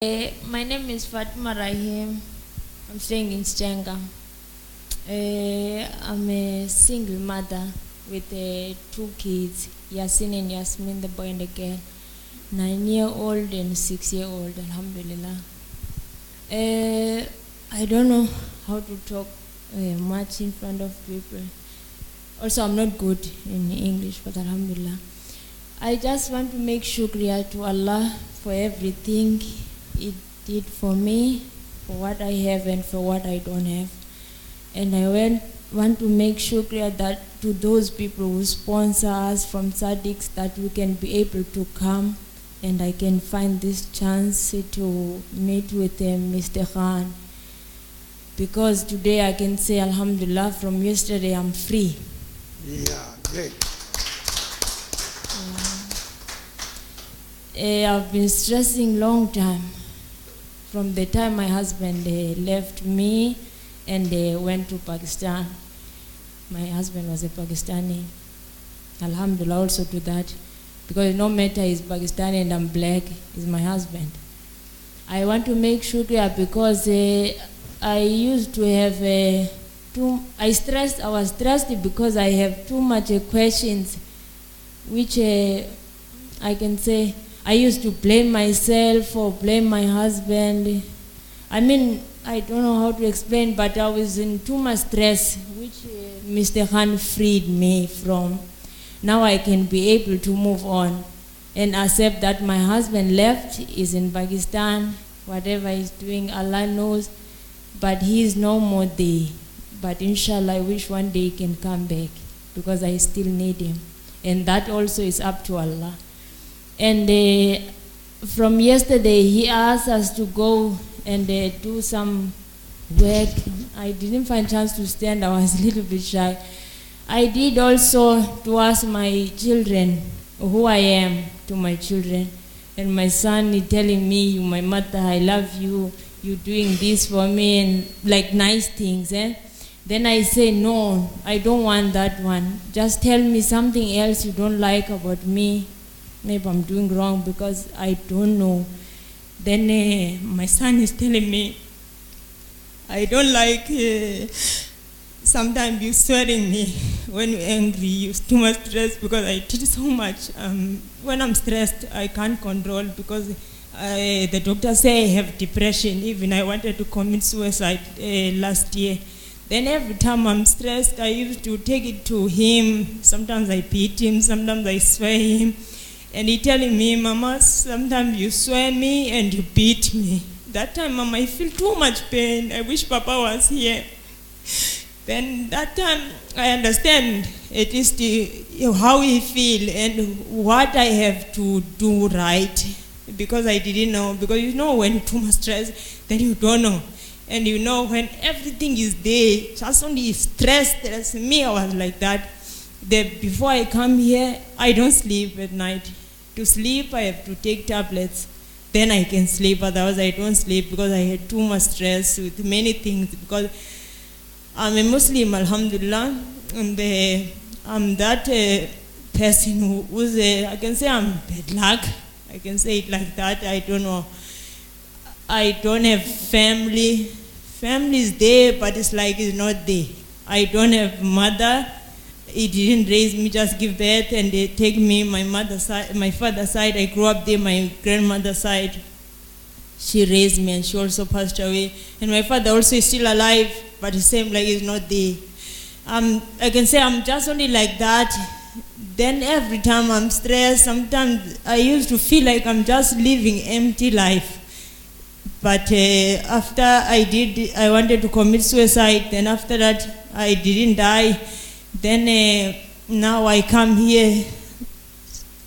My name is Fatima Rahim. I'm staying in Stenga. I'm a single mother with two kids, Yasin and Yasmin, the boy and the girl, 9-year-old and 6-year-old, alhamdulillah. I don't know how to talk much in front of people. Also, I'm not good in English, but alhamdulillah. I just want to make shukriya to Allah for everything it did for me, for what I have and for what I don't have. And I want to make shukriya that to those people who sponsor us from Sadath, that we can be able to come and I can find this chance to meet with Mr. Khan. Because today I can say alhamdulillah, from yesterday I'm free. Yeah, great. I've been stressing long time. From the time my husband left me and went to Pakistan. My husband was a Pakistani. Alhamdulillah also to that. Because no matter he's Pakistani and I'm black, he's my husband. I want to make shukriya because I used to have I was stressed because I have too much questions, which I can say I used to blame myself or blame my husband. I mean, I don't know how to explain, but I was in too much stress, which Mr. Khan freed me from. Now I can be able to move on and accept that my husband left, is in Pakistan, whatever he's doing, Allah knows, but he is no more there. But inshallah, I wish one day he can come back because I still need him. And that also is up to Allah. And from yesterday, he asked us to go and do some work. I didn't find chance to stand. I was a little bit shy. I did also to ask my children who I am to my children. And my son is telling me, "You, my mother, I love you. You're doing this for me," and like nice things. Then I say, "No, I don't want that one. Just tell me something else you don't like about me. Maybe I'm doing wrong because I don't know." Then my son is telling me, "I don't like sometimes you swearing me when you're angry, you're too much stressed because I did so much. When I'm stressed, I can't control because the doctor say I have depression. Even I wanted to commit suicide last year. Then every time I'm stressed, I used to take it to him. Sometimes I beat him, sometimes I swear him. And he telling me, "Mama, sometimes you swear me and you beat me." That time, Mama, I feel too much pain. I wish Papa was here. Then that time, I understand it is how he feel and what I have to do right. Because I didn't know. Because you know when you're too much stress, then you don't know. And you know when everything is there, just only stress. Me, I was like that. Before I come here, I don't sleep at night. To sleep, I have to take tablets. Then I can sleep. Otherwise, I don't sleep because I had too much stress with many things. Because I'm a Muslim, alhamdulillah, and I'm that person who's I can say I'm bad luck. I can say it like that. I don't know. I don't have family. Family is there, but it's like it's not there. I don't have mother. He didn't raise me, just give birth, and they take me. My mother's side, my father's side, I grew up there. My grandmother's side, she raised me, and she also passed away. And my father also is still alive, but the same like he's not there. I can say I'm just only like that. Then every time I'm stressed, sometimes I used to feel like I'm just living empty life. But after I wanted to commit suicide. Then after that, I didn't die. Then now I come here.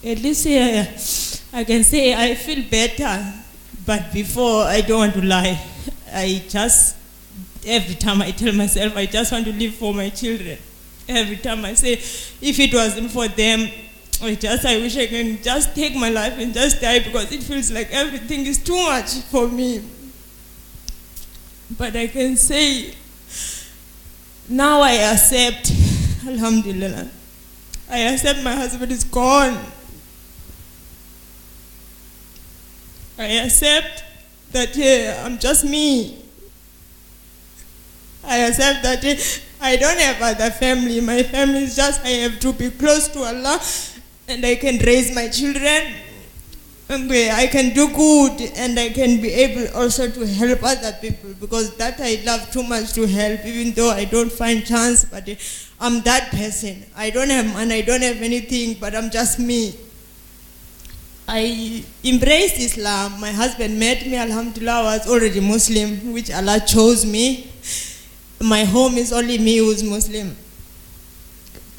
At least I can say I feel better. But before, I don't want to lie. Every time I tell myself, I just want to live for my children. Every time I say, if it wasn't for them, I wish I can just take my life and just die because it feels like everything is too much for me. But I can say, now I accept, alhamdulillah, I accept my husband is gone. I accept that I'm just me. I accept that I don't have other family. My family is just, I have to be close to Allah, and I can raise my children. And I can do good, and I can be able also to help other people, because that I love too much to help, even though I don't find chance, but I'm that person. I don't have money, I don't have anything, but I'm just me. I embraced Islam. My husband met me, alhamdulillah, I was already Muslim, which Allah chose me. My home is only me who's Muslim.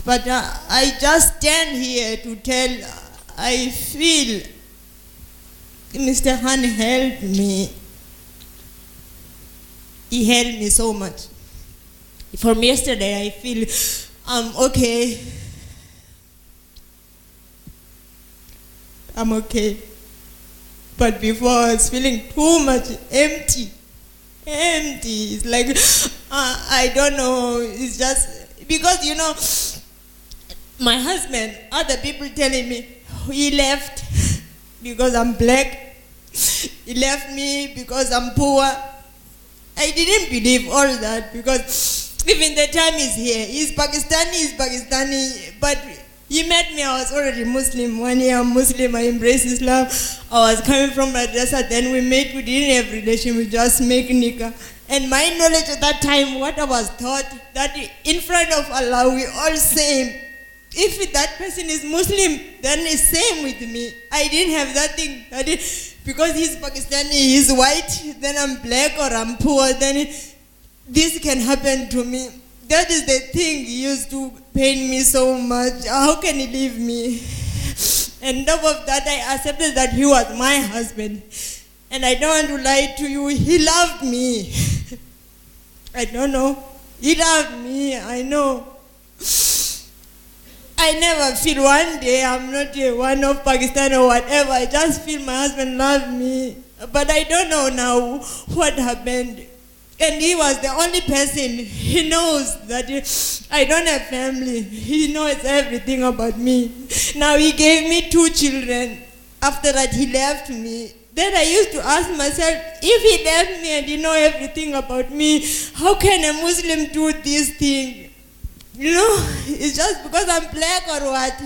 But I just stand here to tell, I feel Mr. Khan helped me. He helped me so much. From yesterday, I feel I'm okay. I'm okay. But before, I was feeling too much empty. Empty. It's like, I don't know. It's just, because, you know, my husband, other people telling me, he left because I'm black. He left me because I'm poor. I didn't believe all that, because even the time he's here, he's Pakistani, but he met me, I was already Muslim. 1 year I'm Muslim, I embraced Islam. I was coming from madrasa, then we met, we didn't have relation, we just make nikah. And my knowledge at that time, what I was taught, that in front of Allah, we all same. If that person is Muslim, then it's same with me. I didn't have that thing. Because he's Pakistani, he's white, then I'm black or I'm poor, then this can happen to me. That is the thing he used to pain me so much. How can he leave me? And top of that, I accepted that he was my husband. And I don't want to lie to you, he loved me. I don't know. He loved me, I know. I never feel one day I'm not one of Pakistan or whatever. I just feel my husband loved me. But I don't know now what happened. And he was the only person, he knows that I don't have family. He knows everything about me. Now he gave me 2 children. After that he left me. Then I used to ask myself, if he left me and he know everything about me, how can a Muslim do this thing? You know, it's just because I'm black or what?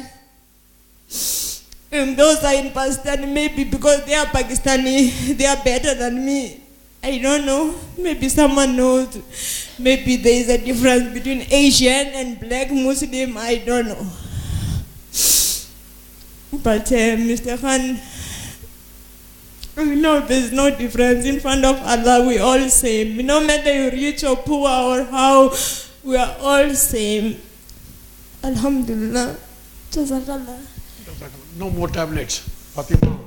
And those are in Pakistan, maybe because they are Pakistani, they are better than me. I don't know. Maybe someone knows. Maybe there is a difference between Asian and black Muslim. I don't know. But Mr. Khan, no, there's no difference. In front of Allah, we all same. No matter you rich or poor or how, we are all same. Alhamdulillah. Jazakallah. No more tablets. Fatima.